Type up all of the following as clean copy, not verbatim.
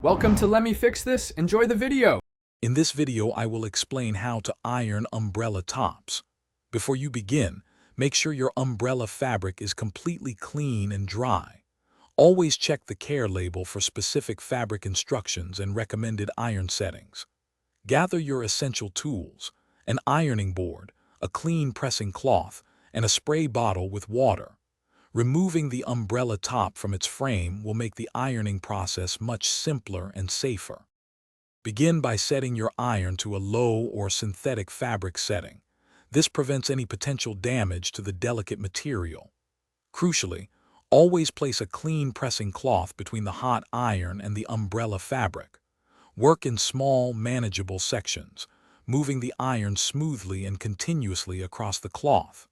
Welcome to Let Me Fix This. Enjoy the video. In this video, I will explain how to iron umbrella tops. Before you begin, make sure your umbrella fabric is completely clean and dry. Always check the care label for specific fabric instructions and recommended iron settings. Gather your essential tools: an ironing board, a clean pressing cloth, and a spray bottle with water. Removing the umbrella top from its frame will make the ironing process much simpler and safer. Begin by setting your iron to a low or synthetic fabric setting. This prevents any potential damage to the delicate material. Crucially, always place a clean pressing cloth between the hot iron and the umbrella fabric. Work in small, manageable sections, moving the iron smoothly and continuously across the cloth.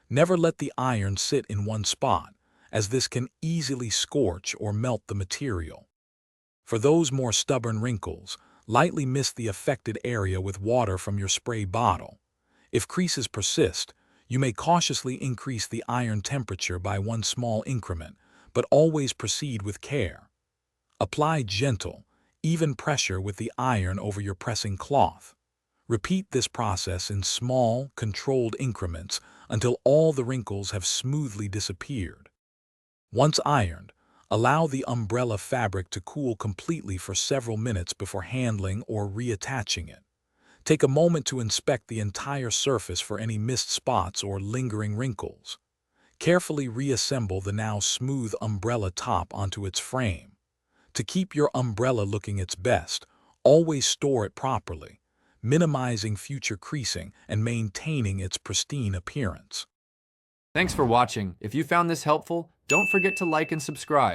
Never let the iron sit in one spot, as this can easily scorch or melt the material. For those more stubborn wrinkles, lightly mist the affected area with water from your spray bottle. If creases persist, you may cautiously increase the iron temperature by one small increment, but always proceed with care. Apply gentle, even pressure with the iron over your pressing cloth. Repeat this process in small, controlled increments until all the wrinkles have smoothly disappeared. Once ironed, allow the umbrella fabric to cool completely for several minutes before handling or reattaching it. Take a moment to inspect the entire surface for any missed spots or lingering wrinkles. Carefully reassemble the now smooth umbrella top onto its frame. To keep your umbrella looking its best, always store it properly, minimizing future creasing and maintaining its pristine appearance. Thanks for watching. If you found this helpful, don't forget to like and subscribe.